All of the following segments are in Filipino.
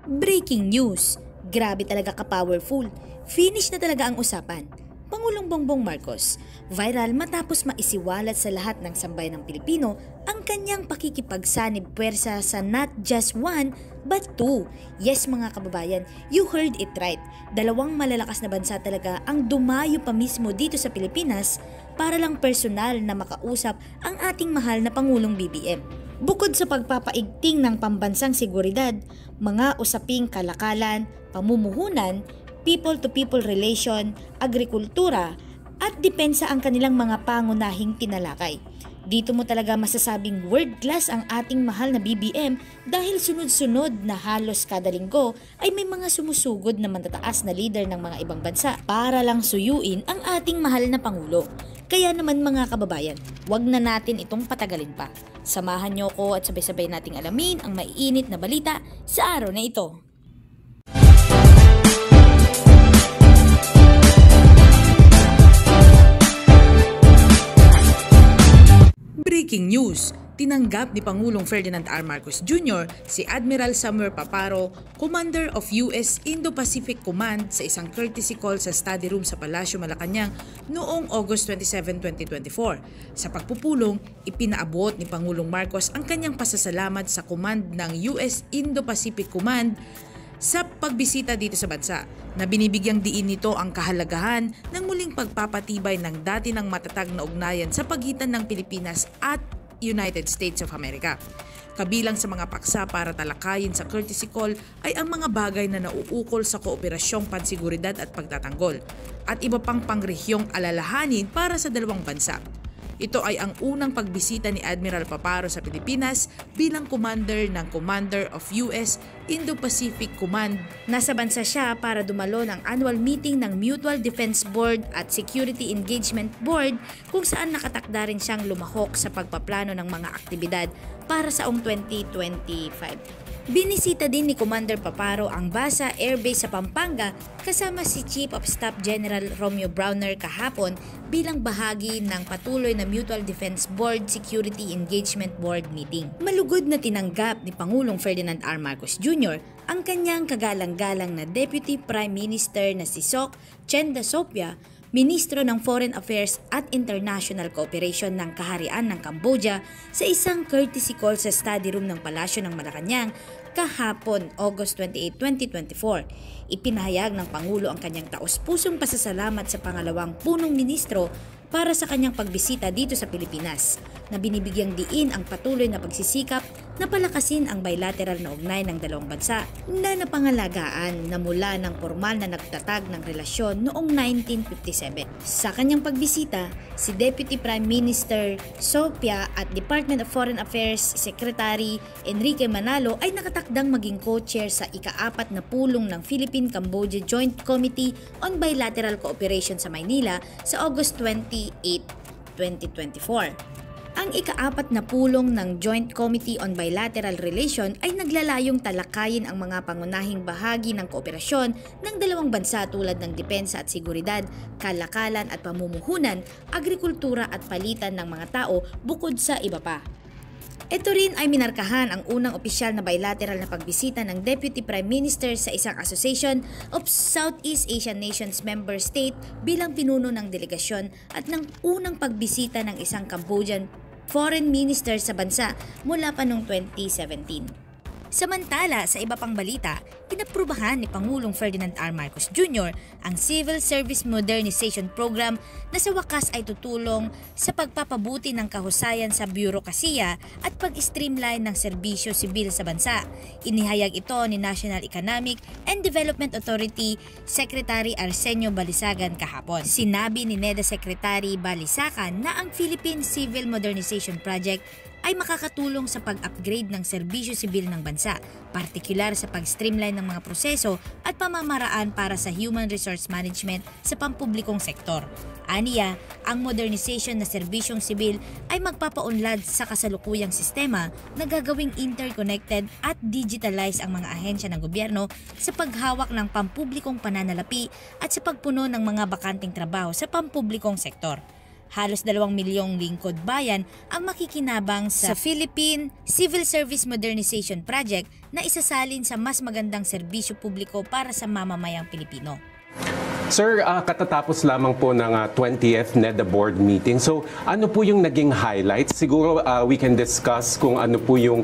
Breaking news! Grabe talaga ka-powerful. Finish na talaga ang usapan. Pangulong Bongbong Marcos, viral matapos maisiwalat sa lahat ng sambayan ng Pilipino ang kanyang pakikipagsanib puwersa sa not just one but two. Yes mga kababayan, you heard it right. Dalawang malalakas na bansa talaga ang dumayo pa mismo dito sa Pilipinas para lang personal na makausap ang ating mahal na Pangulong BBM. Bukod sa pagpapaigting ng pambansang seguridad, mga usaping kalakalan, pamumuhunan, people-to-people relation, agrikultura, at depensa ang kanilang mga pangunahing tinalakay. Dito mo talaga masasabing world class ang ating mahal na BBM dahil sunod-sunod na halos kada linggo ay may mga sumusugod na matataas na leader ng mga ibang bansa para lang suyuin ang ating mahal na Pangulo. Kaya naman mga kababayan, wag na natin itong patagalin pa. Samahan niyo ko at sabay-sabay nating alamin ang maiinit na balita sa araw na ito. Breaking news! Tinanggap ni Pangulong Ferdinand R. Marcos Jr. si Admiral Samuel Paparo, Commander of US Indo-Pacific Command sa isang courtesy call sa study room sa Palasyo, Malacanang noong August 27, 2024. Sa pagpupulong, ipinaabot ni Pangulong Marcos ang kanyang pasasalamat sa command ng US Indo-Pacific Command sa pagbisita dito sa bansa, na binibigyang diin nito ang kahalagahan ng muling pagpapatibay ng dati ng matatag na ugnayan sa pagitan ng Pilipinas at United States of America. Kabilang sa mga paksa para talakayin sa courtesy call ay ang mga bagay na nauukol sa kooperasyong pansiguridad at pagtatanggol at iba pang pangrehiong alalahanin para sa dalawang bansa. Ito ay ang unang pagbisita ni Admiral Paparo sa Pilipinas bilang commander ng Commander of US Indo-Pacific Command. Nasa bansa siya para dumalo ng annual meeting ng Mutual Defense Board at Security Engagement Board kung saan nakatakda rin siyang lumahok sa pagpaplano ng mga aktibidad para sa 2025. Binisita din ni Commander Paparo ang Basa Air Base sa Pampanga kasama si Chief of Staff General Romeo Browner kahapon bilang bahagi ng patuloy na Mutual Defense Board Security Engagement Board meeting. Malugod na tinanggap ni Pangulong Ferdinand R. Marcos Jr. ang kanyang kagalang-galang na Deputy Prime Minister na si Sok Chenda Sopya, Ministro ng Foreign Affairs at International Cooperation ng Kaharian ng Cambodia sa isang courtesy call sa study room ng Palasyo ng Malacanang kahapon, August 28, 2024. Ipinahayag ng Pangulo ang kanyang taos-pusong pasasalamat sa pangalawang punong ministro para sa kanyang pagbisita dito sa Pilipinas, na binibigyang diin ang patuloy na pagsisikap na palakasin ang bilateral na ugnay ng dalawang bansa na napangalagaan na mula ng formal na nagtatag ng relasyon noong 1957. Sa kanyang pagbisita, si Deputy Prime Minister Sopya at Department of Foreign Affairs Secretary Enrique Manalo ay nakatakdang maging co-chair sa ika-4 na pulong ng Philippine-Cambodia Joint Committee on Bilateral Cooperation sa Maynila sa August 28, 2024. Ang ika-4 na pulong ng Joint Committee on Bilateral Relation ay naglalayong talakayin ang mga pangunahing bahagi ng kooperasyon ng dalawang bansa tulad ng depensa at seguridad, kalakalan at pamumuhunan, agrikultura at palitan ng mga tao bukod sa iba pa. Ito rin ay minarkahan ang unang opisyal na bilateral na pagbisita ng Deputy Prime Minister sa isang Association of Southeast Asian Nations member state bilang pinuno ng delegasyon at ng unang pagbisita ng isang Cambodian Foreign Minister sa bansa mula pa noong 2017. Samantala, sa iba pang balita, inaprubahan ni Pangulong Ferdinand R. Marcos Jr. ang Civil Service Modernization Program na sa wakas ay tutulong sa pagpapabuti ng kahusayan sa byurokrasiya at pag-streamline ng serbisyo sibil sa bansa. Inihayag ito ni National Economic and Development Authority Secretary Arsenio Balisagan kahapon. Sinabi ni NEDA Secretary Balisagan na ang Philippine Civil Modernization Project ay makakatulong sa pag-upgrade ng serbisyo sibil ng bansa, partikular sa pag-streamline ng mga proseso at pamamaraan para sa human resource management sa pampublikong sektor. Aniya, ang modernization na serbisyong sibil ay magpapaunlad sa kasalukuyang sistema na gagawing interconnected at digitalize ang mga ahensya ng gobyerno sa paghawak ng pampublikong pananalapi at sa pagpuno ng mga bakanting trabaho sa pampublikong sektor. Halos 2 milyong lingkod bayan ang makikinabang sa Philippine Civil Service Modernization Project na isasalin sa mas magandang serbisyo publiko para sa mamamayang Pilipino. Sir, katatapos lamang po ng 20th NEDA board meeting. So, ano po yung naging highlights? Siguro we can discuss kung ano po yung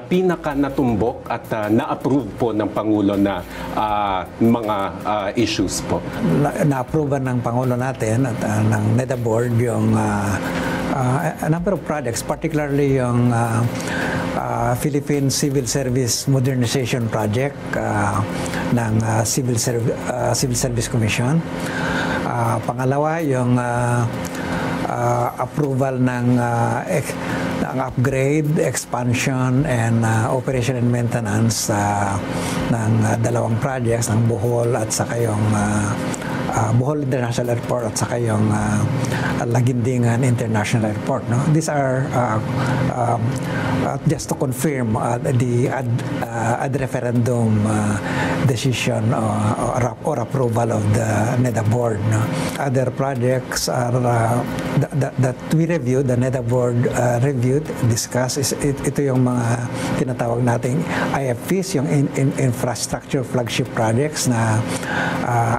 pinaka natumbok at na-approve po ng Pangulo na mga issues po. Na-approve ng Pangulo natin at ng NEDA board yung a number of projects, particularly yung Philippine Civil Service Modernization Project ng Civil Service Commission. Pangalawa, yung approval ng upgrade, expansion, and operation and maintenance ng dalawang projects, ng Bohol at saka yung Bohol International Airport at saka yung Lagindingan International Airport. No? These are just to confirm the ad referendum decision or approval of the NEDA board. No? Other projects are that we reviewed, the NEDA board reviewed, discussed. Ito yung mga tinatawag nating IFPs, yung infrastructure flagship projects na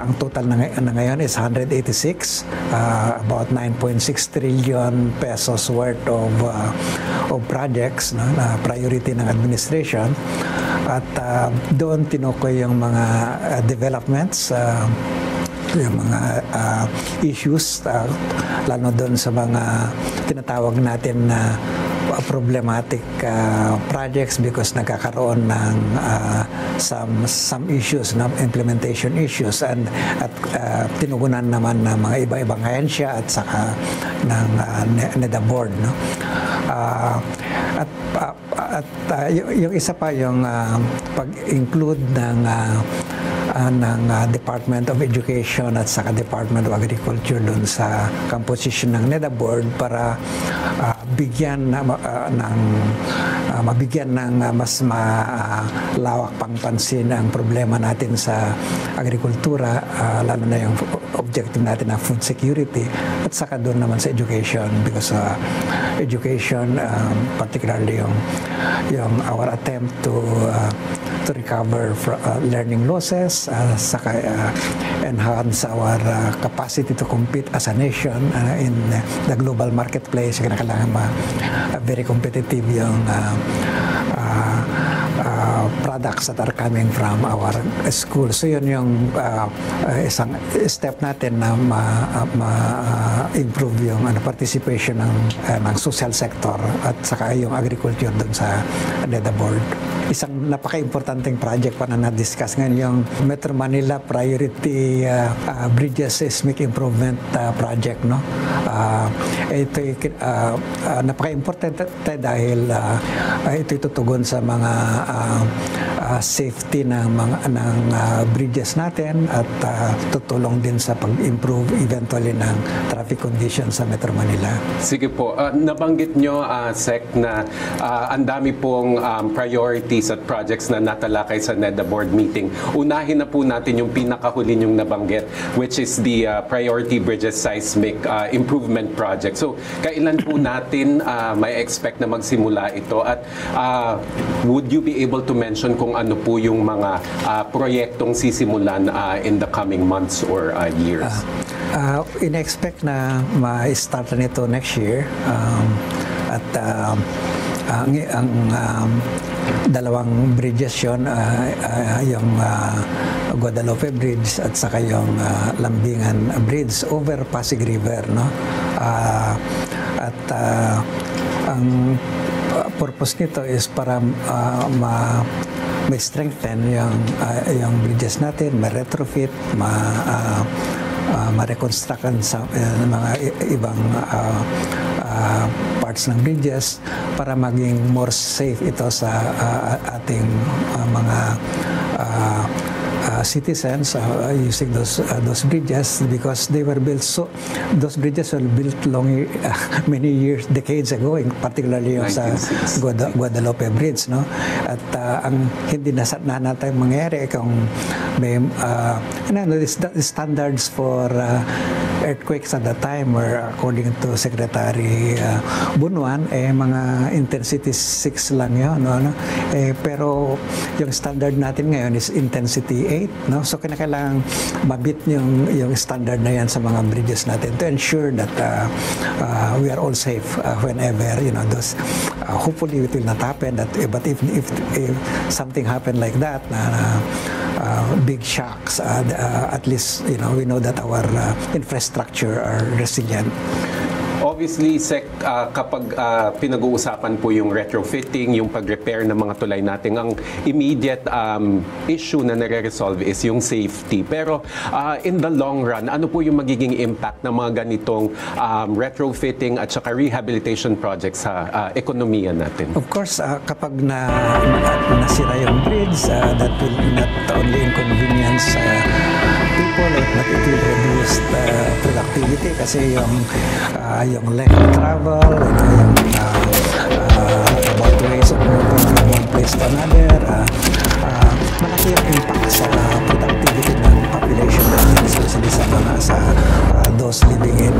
ang total na ngayon is 186, about 9.6 trillion pesos worth of projects na priority ng administration. At doon tinukoy yung mga developments, yung mga issues, lalo doon sa mga tinatawag natin na problematic projects because nagkakaroon ng some issues, implementation issues, at tinugunan naman ng mga iba-ibang ahensya at saka ng NEDA board. No? Yung isa pa yung pag-include ng Department of Education at saka Department of Agriculture doon sa composition ng NEDA board para mabigyan ng mas malawak pang pansin ang problema natin sa agrikultura, lalo na yung objective natin na food security, at saka doon naman sa education because education, particularly yung our attempt to recover learning losses, saka enhance our capacity to compete as a nation in the global marketplace. Kailangan very competitive yung products that are coming from our school. So yun yung isang step natin na ma-improve yung participation ng social sector at saka yung agriculture doon sa NEDA board. Isang napaka-importanting project pa na na-discuss ngayon yung Metro Manila Priority Bridges Seismic Improvement Project. No? Ito napaka-importante dahil ito tutugon sa mga safety ng bridges natin at tutulong din sa pag-improve eventually ng traffic conditions sa Metro Manila. Sige po. Nabanggit nyo, Sec, na ang dami pong priorities at projects na natalakay sa NEDA board meeting. Unahin na po natin yung pinakahuli nyong nabanggit, which is the Priority Bridges Seismic Improvement Project. So, kailan po natin may expect na magsimula ito? At would you be able to mention kung ano po yung mga proyektong sisimulan in the coming months or years? In-expect na ma-start na nito next year. At ang dalawang bridges yun, yung Guadalupe Bridge at saka yung Lambingan Bridge over Pasig River. No? At ang purpose nito is para may strengthen yung bridges natin, ma-retrofit, ma-reconstruct sa mga ibang parts ng bridges para maging more safe ito sa ating mga citizens using those bridges, because they were built those bridges were built many years, decades ago, particularly yung sa 1960. Guadalupe Bridge, no? At ang hindi na natin mangyari kung may the standards for earthquakes at that time were, according to Secretary Bunuan, mga intensity 6 lang yun, no? Pero yung standard natin ngayon is intensity 8, no? So kailangan mabit yung standard na yan sa mga bridges natin to ensure that we are all safe whenever, those hopefully it will not happen, but if something happen like that, big shocks, at least we know that our infrastructure are resilient. Obviously, Sec, kapag pinag-uusapan po yung retrofitting, yung pag-repair ng mga tulay natin, ang immediate issue na nare-resolve is yung safety. Pero in the long run, ano po yung magiging impact ng mga ganitong retrofitting at saka rehabilitation projects sa ekonomiya natin? Of course, kapag nasira yung bridge, that will not only inconvenience people, but it will reduce productivity kasi yung length of travel, yung about ways of moving from one place to another, malaki yung impact sa productivity ng population natin, especially sa those living in